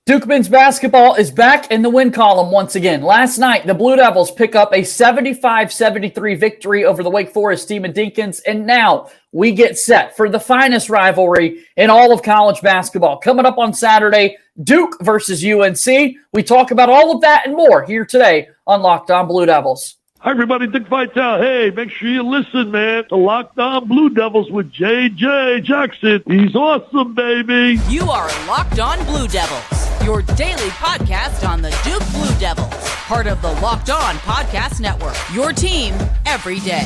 Duke men's basketball is back in the win column once again. Last night, the Blue Devils pick up a 75-73 victory over the Wake Forest team in Dinkins, and now we get set for the finest rivalry in all of college basketball. Coming up on Saturday, Duke versus UNC. We talk about all of that and more here today on Locked On Blue Devils. Hi, everybody. Dick Vitale. Hey, make sure you listen, man, to Locked On Blue Devils with J.J. Jackson. He's awesome, baby. You are Locked On Blue Devils, your daily podcast on the Duke Blue Devils, part of the Locked On Podcast Network, your team every day.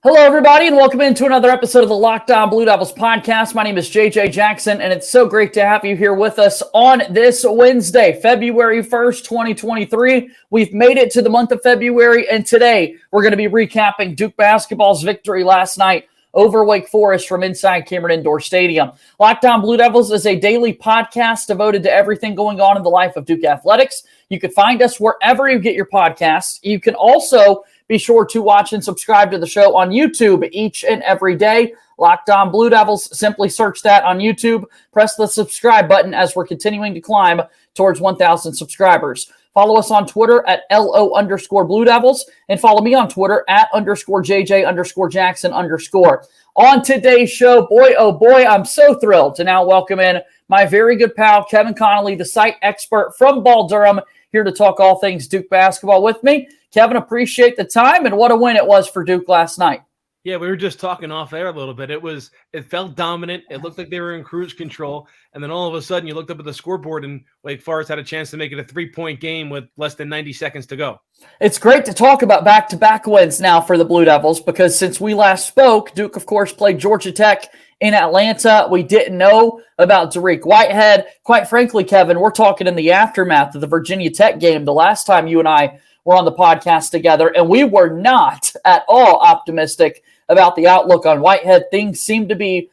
Hello, everybody, and welcome into another episode of the Locked On Blue Devils podcast. My name is JJ Jackson, and it's so great to have you here with us on this Wednesday, February 1st, 2023. We've made it to the month of February, and today we're going to be recapping Duke basketball's victory last night over Wake Forest from inside Cameron Indoor Stadium. Locked On Blue Devils is a daily podcast devoted to everything going on in the life of Duke athletics. You can find us wherever you get your podcasts. You can also be sure to watch and subscribe to the show on YouTube each and every day. Locked On Blue Devils. Simply search that on YouTube. Press the subscribe button as we're continuing to climb towards 1,000 subscribers. Follow us on Twitter at LO_Blue Devils and follow me on Twitter at _JJ_Jackson_. On today's show, boy, oh boy, I'm so thrilled to now welcome in my very good pal, Kevin Connelly, the site expert from Durham, here to talk all things Duke basketball with me. Kevin, appreciate the time, and what a win it was for Duke last night. Yeah, we were just talking off air a little bit. It felt dominant. It looked like they were in cruise control. And then all of a sudden you looked up at the scoreboard and Wake Forest had a chance to make it a 3-point game with less than 90 seconds to go. It's great to talk about back-to-back wins now for the Blue Devils because since we last spoke, Duke, of course, played Georgia Tech in Atlanta. We didn't know about Tyrese Whitehead. Quite frankly, Kevin, we're talking in the aftermath of the Virginia Tech game the last time you and I were on the podcast together, and we were not at all optimistic about the outlook on Whitehead. Things seem to be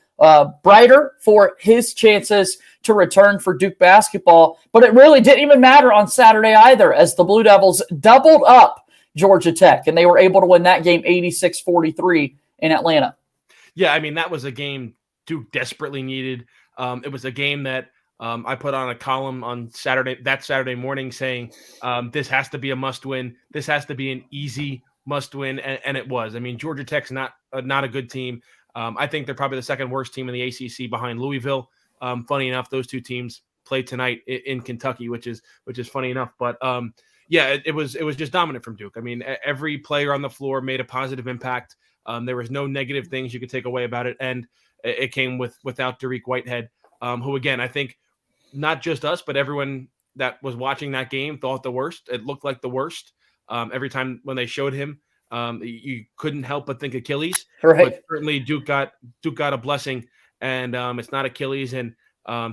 brighter for his chances to return for Duke basketball, but it really didn't even matter on Saturday either as the Blue Devils doubled up Georgia Tech, and they were able to win that game 86-43 in Atlanta. Yeah, I mean, that was a game Duke desperately needed. It was a game that I put on a column on Saturday morning saying this has to be a must-win. This has to be an easy must-win, and it was. I mean, Georgia Tech's not a good team. I think they're probably the second worst team in the ACC behind Louisville. Funny enough, those two teams played tonight in Kentucky, which is funny enough. But it was just dominant from Duke. I mean, every player on the floor made a positive impact. There was no negative things you could take away about it, and it came without Tyrese Whitehead, who again I think not just us, but everyone that was watching that game thought the worst. It looked like the worst. Every time when they showed him, you couldn't help but think Achilles. Right. But certainly Duke got a blessing, and it's not Achilles, and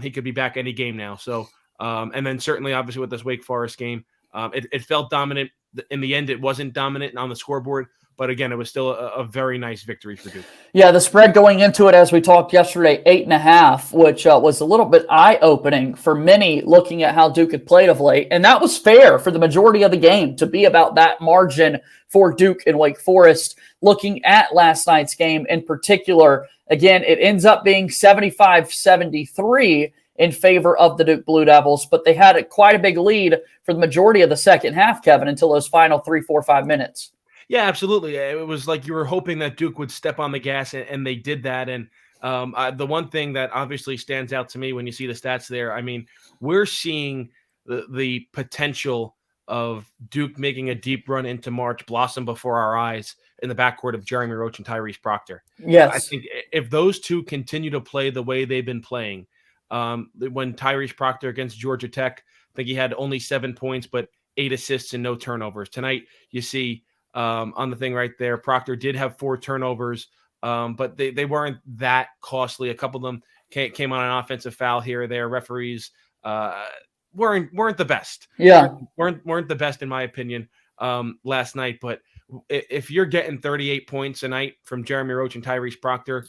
he could be back any game now. So, and then certainly, obviously, with this Wake Forest game, it felt dominant. In the end, it wasn't dominant on the scoreboard, but again, it was still a very nice victory for Duke. Yeah, the spread going into it, as we talked yesterday, 8.5, which was a little bit eye-opening for many looking at how Duke had played of late. And that was fair for the majority of the game to be about that margin for Duke and Wake Forest. Looking at last night's game in particular, again, it ends up being 75-73 in favor of the Duke Blue Devils, but they had quite a big lead for the majority of the second half, Kevin, until those final 3, 4, 5 minutes. Yeah, absolutely. It was like you were hoping that Duke would step on the gas, and they did that. And the one thing that obviously stands out to me when you see the stats there, I mean, we're seeing the potential of Duke making a deep run into March blossom before our eyes in the backcourt of Jeremy Roach and Tyrese Proctor. Yes. I think if those two continue to play the way they've been playing, when Tyrese Proctor against Georgia Tech, I think he had only 7 points, but 8 assists and no turnovers. Tonight, you see on the thing right there, Proctor did have 4 turnovers, but they weren't that costly. A couple of them came on an offensive foul here or there. Referees weren't the best. Yeah, weren't the best in my opinion last night. But if you're getting 38 points a night from Jeremy Roach and Tyrese Proctor,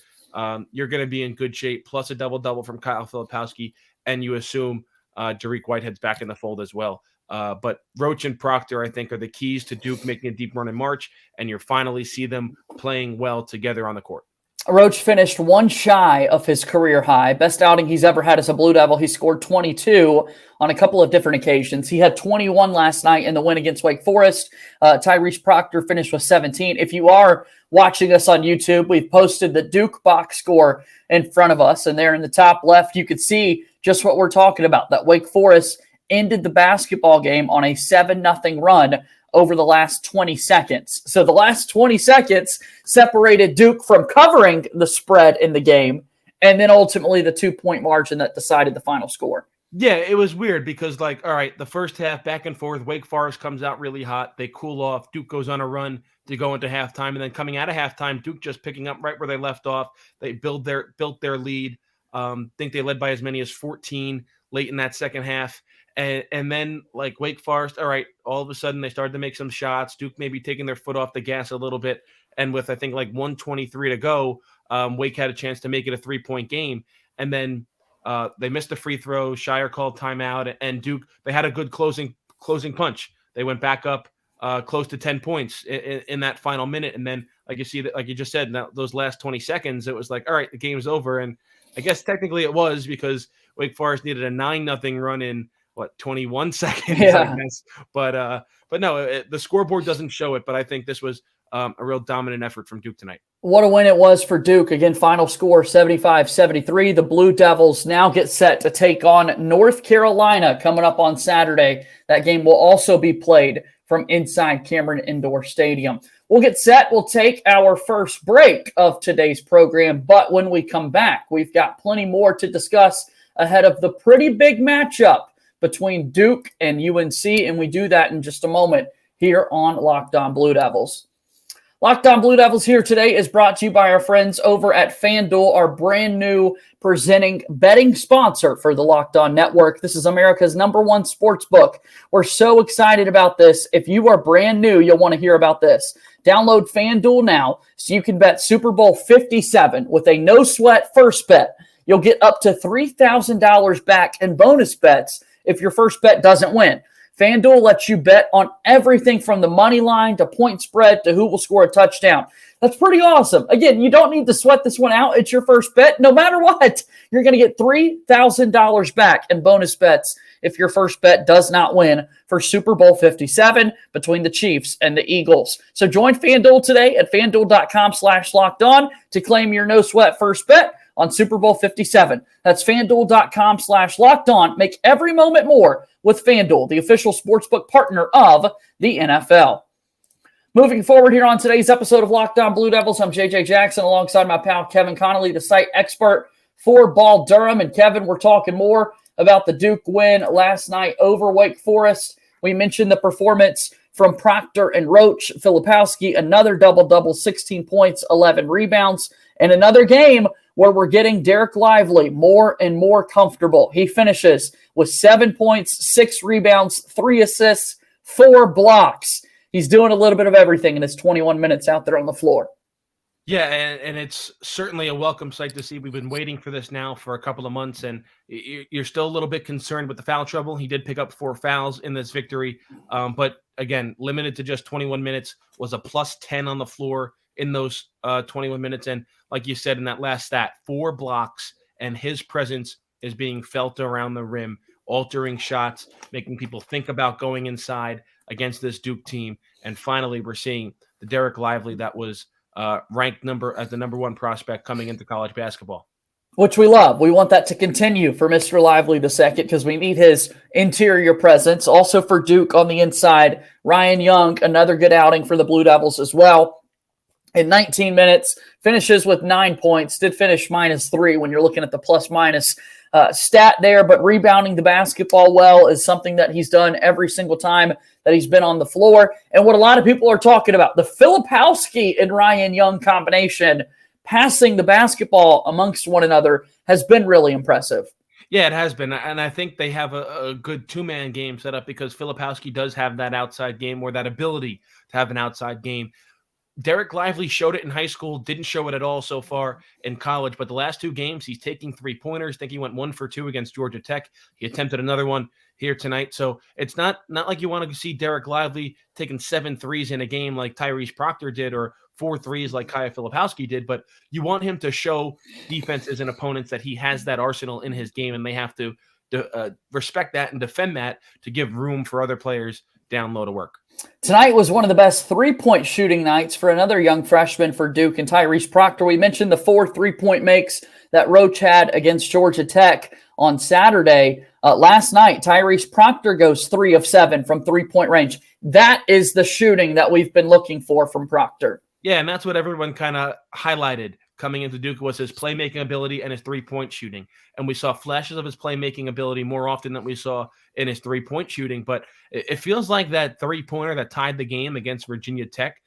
you're going to be in good shape. Plus a double-double from Kyle Filipowski, and you assume Jarique Whitehead's back in the fold as well. But Roach and Proctor, I think, are the keys to Duke making a deep run in March, and you finally see them playing well together on the court. Roach finished one shy of his career high. Best outing he's ever had as a Blue Devil. He scored 22 on a couple of different occasions. He had 21 last night in the win against Wake Forest. Tyrese Proctor finished with 17. If you are watching us on YouTube, we've posted the Duke box score in front of us. And there in the top left, you can see just what we're talking about, that Wake Forest ended the basketball game on a 7-0 run over the last 20 seconds. So the last 20 seconds separated Duke from covering the spread in the game, and then ultimately the 2-point margin that decided the final score. Yeah, it was weird because, all right, the first half back and forth, Wake Forest comes out really hot. They cool off. Duke goes on a run to go into halftime, and then coming out of halftime, Duke just picking up right where they left off. They built their lead. Think they led by as many as 14 late in that second half. And then, Wake Forest, all right, all of a sudden they started to make some shots. Duke maybe taking their foot off the gas a little bit. And with, I think, 1:23 to go, Wake had a chance to make it a 3-point game. And then they missed a free throw. Shire called timeout. And Duke, they had a good closing punch. They went back up close to 10 points in that final minute. And then, like you just said, now those last 20 seconds, it was all right, the game's over. And I guess technically it was because Wake Forest needed a 9-0 run in 21 seconds, yeah. I guess. But no, the scoreboard doesn't show it, but I think this was a real dominant effort from Duke tonight. What a win it was for Duke. Again, final score 75-73. The Blue Devils now get set to take on North Carolina coming up on Saturday. That game will also be played from inside Cameron Indoor Stadium. We'll get set. We'll take our first break of today's program, but when we come back, we've got plenty more to discuss ahead of the pretty big matchup between Duke and UNC, and we do that in just a moment here on Locked On Blue Devils. Locked On Blue Devils here today is brought to you by our friends over at FanDuel, our brand new presenting betting sponsor for the Locked On Network. This is America's #1 sports book. We're so excited about this. If you are brand new, you'll want to hear about this. Download FanDuel now so you can bet Super Bowl 57 with a no-sweat first bet. You'll get up to $3,000 back in bonus bets if your first bet doesn't win. FanDuel lets you bet on everything from the money line to point spread to who will score a touchdown. That's pretty awesome. Again, you don't need to sweat this one out. It's your first bet. No matter what, you're going to get $3,000 back in bonus bets if your first bet does not win for Super Bowl 57 between the Chiefs and the Eagles. So join FanDuel today at FanDuel.com/lockedon to claim your no-sweat first bet on Super Bowl 57. That's FanDuel.com/lockedon. Make every moment more with FanDuel, the official sportsbook partner of the NFL. Moving forward here on today's episode of Locked On Blue Devils, I'm JJ Jackson alongside my pal Kevin Connelly, the site expert for Ball Durham. And Kevin, we're talking more about the Duke win last night over Wake Forest. We mentioned the performance from Proctor and Roach. Filipowski, another double-double, 16 points, 11 rebounds, and another game where we're getting Derek Lively more and more comfortable. He finishes with 7 points, 6 rebounds, 3 assists, 4 blocks. He's doing a little bit of everything in his 21 minutes out there on the floor. Yeah, and it's certainly a welcome sight to see. We've been waiting for this now for a couple of months, and you're still a little bit concerned with the foul trouble. He did pick up 4 fouls in this victory, but again, limited to just 21 minutes, was a plus 10 on the floor in those 21 minutes. And like you said in that last stat, 4 blocks, and his presence is being felt around the rim, altering shots, making people think about going inside against this Duke team. And finally, we're seeing the Derek Lively that was ranked as the #1 prospect coming into college basketball. Which we love. We want that to continue for Mr. Lively II because we need his interior presence. Also for Duke on the inside, Ryan Young, another good outing for the Blue Devils as well. In 19 minutes, finishes with 9 points, did finish -3 when you're looking at the plus-minus stat there, but rebounding the basketball well is something that he's done every single time that he's been on the floor. And what a lot of people are talking about, the Filipowski and Ryan Young combination, passing the basketball amongst one another, has been really impressive. Yeah, it has been. And I think they have a good 2-man game set up because Filipowski does have that outside game, or that ability to have an outside game. Derek Lively showed it in high school, didn't show it at all so far in college, but the last 2 games, he's taking 3-pointers. I think he went 1 for 2 against Georgia Tech. He attempted another one here tonight. So it's not like you want to see Derek Lively taking 7 threes in a game like Tyrese Proctor did, or 4 threes like Kyle Filipowski did, but you want him to show defenses and opponents that he has that arsenal in his game, and they have to respect that and defend that to give room for other players down low to work. Tonight was one of the best three-point shooting nights for another young freshman for Duke and Tyrese Proctor. We mentioned the 4 3-point makes that Roach had against Georgia Tech on Saturday. Last night, Tyrese Proctor goes 3 of 7 from three-point range. That is the shooting that we've been looking for from Proctor. Yeah, and that's what everyone kind of highlighted coming into Duke, was his playmaking ability and his three-point shooting. And we saw flashes of his playmaking ability more often than we saw in his three-point shooting. But it feels like that three-pointer that tied the game against Virginia Tech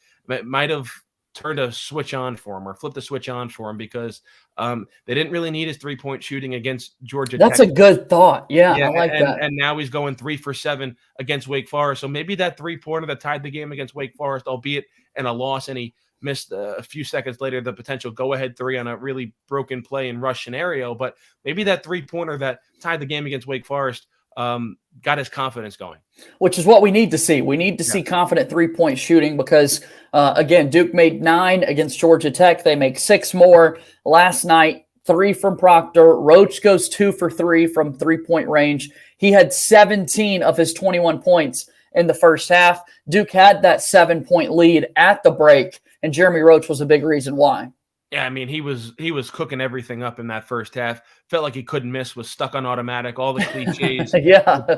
might have turned a switch on for him, or flipped the switch on for him, because they didn't really need his three-point shooting against Georgia Tech. That's a good thought. Yeah, I like that. And now he's going 3 for 7 against Wake Forest. So maybe that three-pointer that tied the game against Wake Forest, albeit in a loss, and he missed a few seconds later the potential go-ahead 3 on a really broken play and rush scenario. But maybe that three-pointer that tied the game against Wake Forest got his confidence going. Which is what we need to see. We need to see confident three-point shooting because, again, Duke made 9 against Georgia Tech. They make 6 more. Last night, 3 from Proctor. Roach goes 2 for 3 from three-point range. He had 17 of his 21 points in the first half. Duke had that 7-point lead at the break, and Jeremy Roach was a big reason why. Yeah, I mean, he was cooking everything up in that first half. Felt like he couldn't miss, was stuck on automatic, all the cliches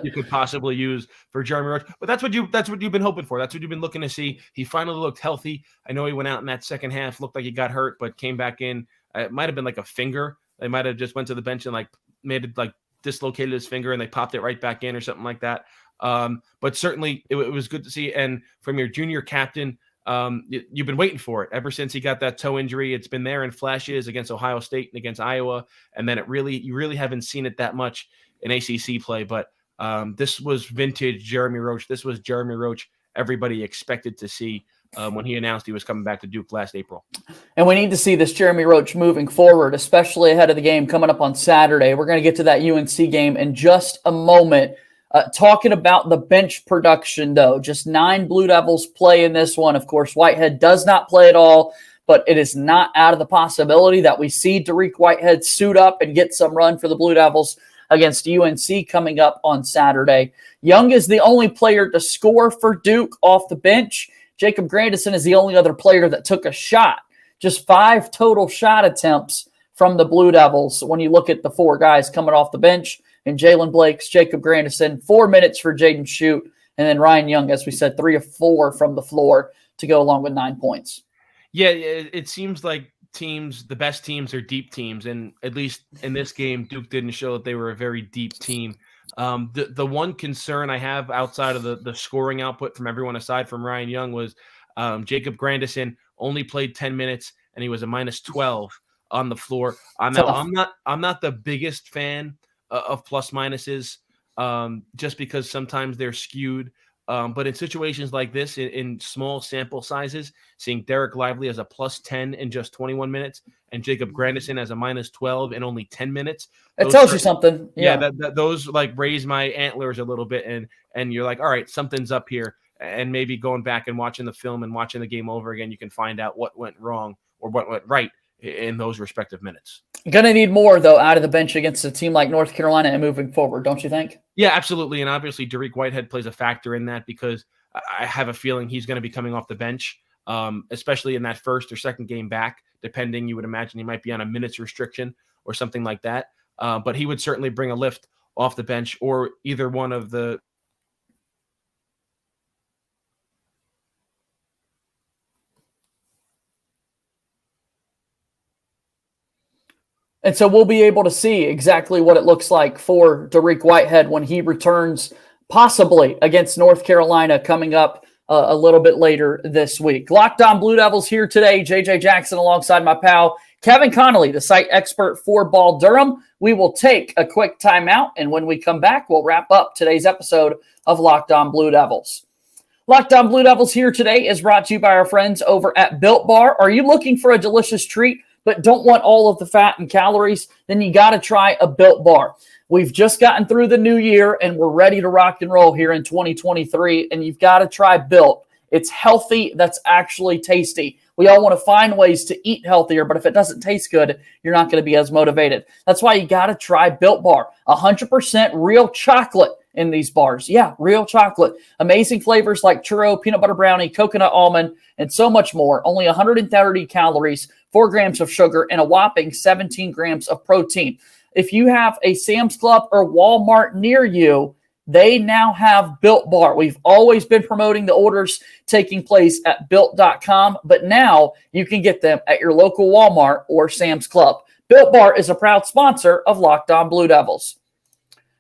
you could possibly use for Jeremy Roach. But that's what you've been hoping for. That's what you've been looking to see. He finally looked healthy. I know he went out in that second half, looked like he got hurt, but came back in. It might have been like a finger. They might have just went to the bench and dislocated his finger, and they popped it right back in or something like that. But certainly it was good to see. And from your junior captain, you've been waiting for it ever since he got that toe injury. It's been there in flashes against Ohio State and against Iowa, and then you really haven't seen it that much in ACC play. But this was vintage Jeremy Roach. This was Jeremy Roach everybody expected to see when he announced he was coming back to Duke last April. And we need to see this Jeremy Roach moving forward, especially ahead of the game coming up on Saturday. We're going to get to that UNC game in just a moment. Talking about the bench production, though, just 9 Blue Devils play in this one. Of course, Whitehead does not play at all, but it is not out of the possibility that we see Dariq Whitehead suit up and get some run for the Blue Devils against UNC coming up on Saturday. Young is the only player to score for Duke off the bench. Jacob Grandison is the only other player that took a shot. Just 5 total shot attempts from the Blue Devils when you look at the 4 guys coming off the bench. And Jalen Blakes, Jacob Grandison, 4 minutes for Jaden Shute, and then Ryan Young, as we said, 3 of 4 from the floor to go along with 9 points. Yeah, it seems like the best teams are deep teams, and at least in this game, Duke didn't show that they were a very deep team. The one concern I have outside of the scoring output from everyone aside from Ryan Young was Jacob Grandison only played 10 minutes, and he was a -12 on the floor. I'm not the biggest fan of plus minuses, just because sometimes they're skewed. But in situations like this, in small sample sizes, seeing Derek Lively as a +10 in just 21 minutes and Jacob Grandison as a -12 in only 10 minutes. It tells you something. Yeah, those raise my antlers a little bit, and you're like, all right, something's up here. And maybe going back and watching the film and watching the game over again, you can find out what went wrong or what went right in those respective minutes. Going to need more, though, out of the bench against a team like North Carolina and moving forward, don't you think? Yeah, absolutely. And obviously, Dariq Whitehead plays a factor in that because I have a feeling he's going to be coming off the bench, especially in that first or second game back, depending. You would imagine he might be on a minutes restriction or something like that. But he would certainly bring a lift off the bench, or either one of the And so we'll be able to see exactly what it looks like for Dariq Whitehead when he returns, possibly against North Carolina coming up a little bit later this week. Locked On Blue Devils here today. JJ Jackson alongside my pal Kevin Connelly, the site expert for Ball Durham. We will take a quick timeout, and when we come back, we'll wrap up today's episode of Locked On Blue Devils. Locked On Blue Devils here today is brought to you by our friends over at Built Bar. Are you looking for a delicious treat but don't want all of the fat and calories? Then you got to try a Built Bar. We've just gotten through the new year and we're ready to rock and roll here in 2023, and you've got to try Built. It's healthy, that's actually tasty. We all want to find ways to eat healthier, but if it doesn't taste good, you're not going to be as motivated. That's why you got to try Built Bar. 100% real chocolate in these bars. Yeah, real chocolate. Amazing flavors like churro, peanut butter brownie, coconut almond, and so much more. Only 130 calories, 4 grams of sugar, and a whopping 17 grams of protein. If you have a Sam's Club or Walmart near you, they now have Built Bar. We've always been promoting the orders taking place at Built.com, but now you can get them at your local Walmart or Sam's Club. Built Bar is a proud sponsor of Locked On Blue Devils.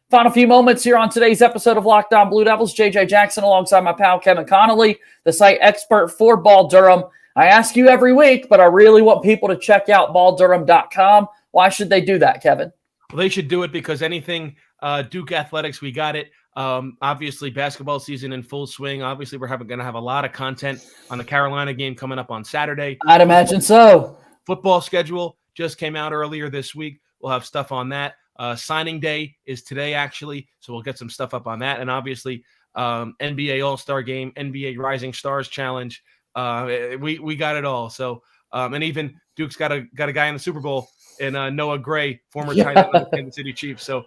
Final few moments here on today's episode of Locked On Blue Devils. JJ Jackson alongside my pal Kevin Connelly, the site expert for Ball Durham. I ask you every week, but I really want people to check out balldurham.com. Why should they do that, Kevin? Well, they should do it because anything Duke athletics, we got it. Obviously, basketball season in full swing. Obviously, we're going to have a lot of content on the Carolina game coming up on Saturday. I'd imagine so. Football schedule just came out earlier this week. We'll have stuff on that. Signing day is today, actually, so we'll get some stuff up on that. And obviously, NBA All-Star Game, NBA Rising Stars Challenge. We got it all. So, and even Duke's got a guy in the Super Bowl in Noah Gray, former tight end of the Kansas City Chiefs. So,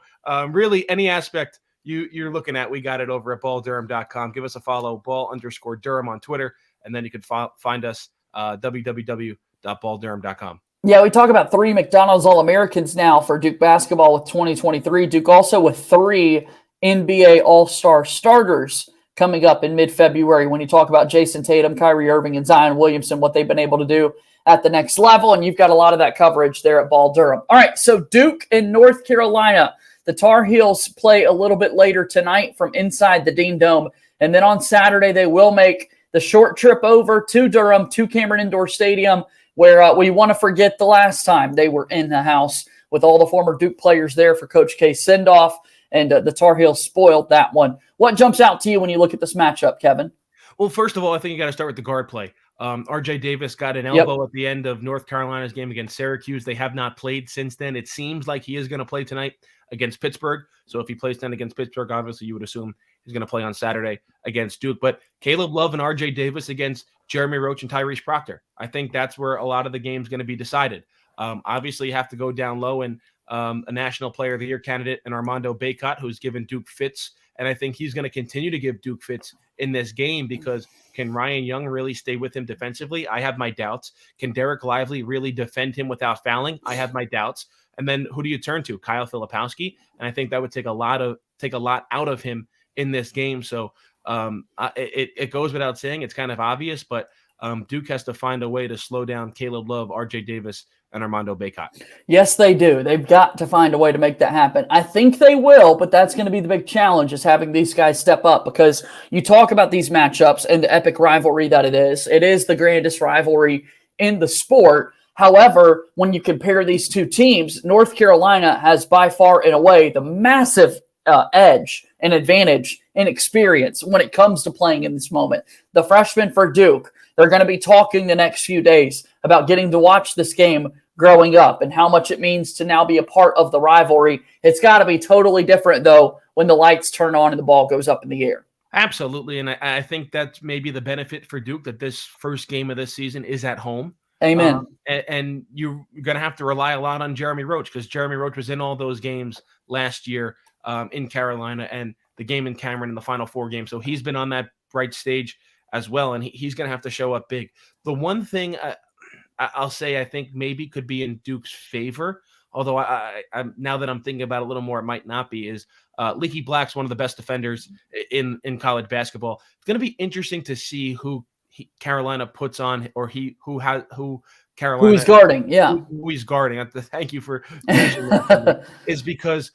really, any aspect you're looking at, we got it over at balldurham.com. Give us a follow, ball_Durham on Twitter, and then you can find us www.balldurham.com. Yeah, we talk about 3 McDonald's All-Americans now for Duke basketball with 2023. Duke also with 3 NBA All-Star starters coming up in mid-February when you talk about Jason Tatum, Kyrie Irving, and Zion Williamson, what they've been able to do at the next level, and you've got a lot of that coverage there at Ball Durham. All right, so Duke in North Carolina. The Tar Heels play a little bit later tonight from inside the Dean Dome, and then on Saturday they will make the short trip over to Durham, to Cameron Indoor Stadium, where we want to forget the last time they were in the house with all the former Duke players there for Coach K's send-off, and the Tar Heels spoiled that one. What jumps out to you when you look at this matchup, Kevin? Well, first of all, I think you got to start with the guard play. RJ Davis got an elbow at the end of North Carolina's game against Syracuse. They have not played since then. It seems like he is going to play tonight against Pittsburgh. So if he plays tonight against Pittsburgh, obviously you would assume he's going to play on Saturday against Duke. But Caleb Love and RJ Davis against Jeremy Roach and Tyrese Proctor. I think that's where a lot of the game's going to be decided. Obviously, you have to go down low, and a National Player of the Year candidate in Armando Bacot, who's given Duke fits. And I think he's going to continue to give Duke fits in this game because can Ryan Young really stay with him defensively? I have my doubts. Can Derek Lively really defend him without fouling? I have my doubts. And then who do you turn to? Kyle Filipowski. And I think that would take a lot out of him in this game. So it goes without saying. It's kind of obvious, but Duke has to find a way to slow down Caleb Love, RJ Davis, and Armando Bacot. Yes, they do. They've got to find a way to make that happen. I think they will, but that's going to be the big challenge, is having these guys step up, because you talk about these matchups and the epic rivalry that it is. It is the grandest rivalry in the sport. However, when you compare these two teams, North Carolina has by far and away the massive edge and advantage in experience when it comes to playing in this moment. The freshmen for Duke, they're going to be talking the next few days about getting to watch this game growing up and how much it means to now be a part of the rivalry. It's got to be totally different, though, when the lights turn on and the ball goes up in the air. Absolutely, and I think that's maybe the benefit for Duke, that this first game of this season is at home. Amen. And you're going to have to rely a lot on Jeremy Roach, because Jeremy Roach was in all those games last year in Carolina, and the game in Cameron in the Final Four game. So he's been on that bright stage as well, and he's going to have to show up big. The one thing I'll say I think maybe could be in Duke's favor, although I now that I'm thinking about it a little more, it might not be, is Leaky Black's one of the best defenders in college basketball. It's going to be interesting to see who Carolina puts on, or who Carolina, who's guarding. Yeah. Who he's guarding. Thank you for mentioning that. Is because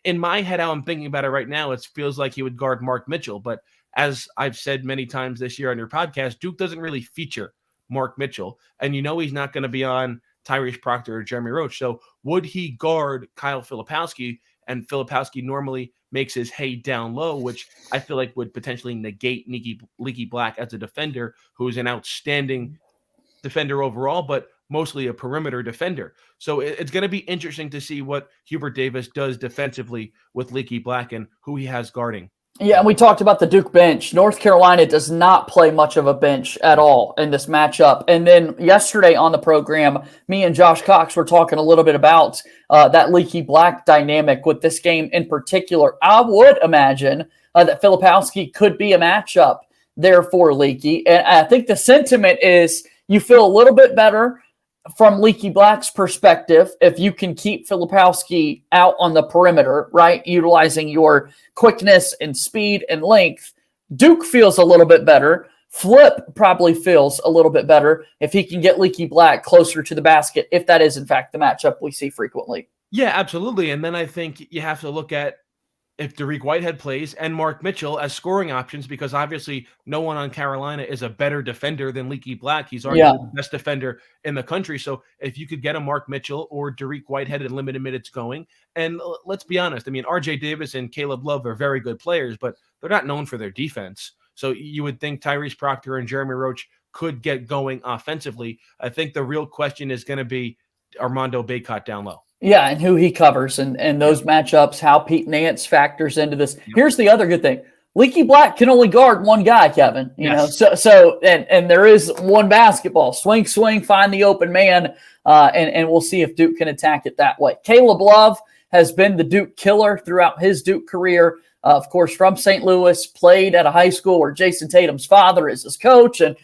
in my head, how I'm thinking about it right now, it feels like he would guard Mark Mitchell. But as I've said many times this year on your podcast, Duke doesn't really feature Mark Mitchell, and he's not going to be on Tyrese Proctor or Jeremy Roach. So would he guard Kyle Filipowski? and Filipowski normally makes his hay down low, which I feel like would potentially negate Leaky Black as a defender, who is an outstanding defender overall, but mostly a perimeter defender. So it's going to be interesting to see what Hubert Davis does defensively with Leaky Black and who he has guarding. Yeah, and we talked about the Duke bench. North Carolina does not play much of a bench at all in this matchup. And then yesterday on the program, me and Josh Cox were talking a little bit about that Leaky Black dynamic with this game in particular. I would imagine that Filipowski could be a matchup there for Leaky. And I think the sentiment is you feel a little bit better from Leaky Black's perspective if you can keep Filipowski out on the perimeter, right? Utilizing your quickness and speed and length. Duke feels a little bit better. Flip probably feels a little bit better if he can get Leaky Black closer to the basket, if that is in fact the matchup we see frequently. Yeah, absolutely. And then I think you have to look at if Dariq Whitehead plays and Mark Mitchell as scoring options, because obviously no one on Carolina is a better defender than Leaky Black. He's already the best defender in the country. So if you could get a Mark Mitchell or Dariq Whitehead in limited minutes going, and let's be honest, I mean, RJ Davis and Caleb Love are very good players, but they're not known for their defense. So you would think Tyrese Proctor and Jeremy Roach could get going offensively. I think the real question is going to be Armando Bacot down low. Yeah, and who he covers and those matchups, how Pete Nance factors into this. Here's the other good thing. Leaky Black can only guard one guy, Kevin. You know, so there is one basketball. Swing, find the open man, and we'll see if Duke can attack it that way. Caleb Love has been the Duke killer throughout his Duke career. Of course, from St. Louis, played at a high school where Jason Tatum's father is his coach. And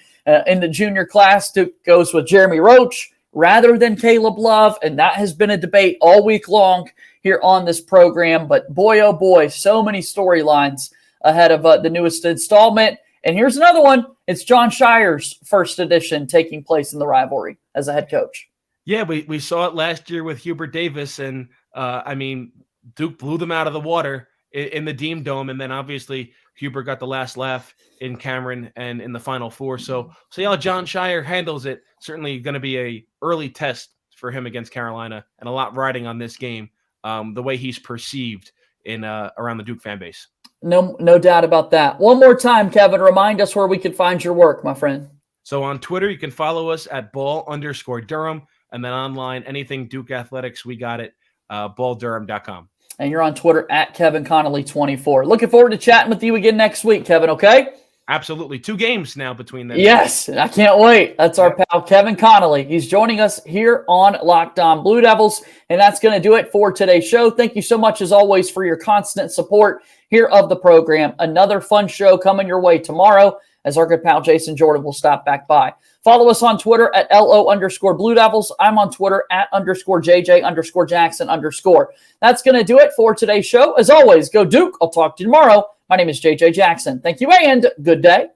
in the junior class, Duke goes with Jeremy Roach rather than Caleb Love, and that has been a debate all week long here on this program. But boy, oh boy, so many storylines ahead of the newest installment. And here's another one. It's Jon Scheyer's first edition taking place in the rivalry as a head coach. Yeah, we saw it last year with Hubert Davis, and I mean, Duke blew them out of the water in the Dean Dome, and then obviously Hubert got the last laugh in Cameron and in the Final Four. So see how Jon Scheyer handles it. Certainly going to be a early test for him against Carolina, and a lot riding on this game, the way he's perceived in around the Duke fan base. No doubt about that. One more time, Kevin, remind us where we can find your work, my friend. So on Twitter, you can follow us at ball_Durham, and then online, anything Duke Athletics, we got it, balldurham.com. And you're on Twitter at Kevin Connelly 24. Looking forward to chatting with you again next week, Kevin, okay? Absolutely. 2 games now between them. Yes, I can't wait. That's our pal, Kevin Connelly. He's joining us here on Locked On Blue Devils, and that's going to do it for today's show. Thank you so much, as always, for your constant support here of the program. Another fun show coming your way tomorrow, as our good pal Jason Jordan will stop back by. Follow us on Twitter at LO_Blue Devils. I'm on Twitter at _JJ_Jackson_. That's going to do it for today's show. As always, go Duke. I'll talk to you tomorrow. My name is JJ Jackson. Thank you and good day.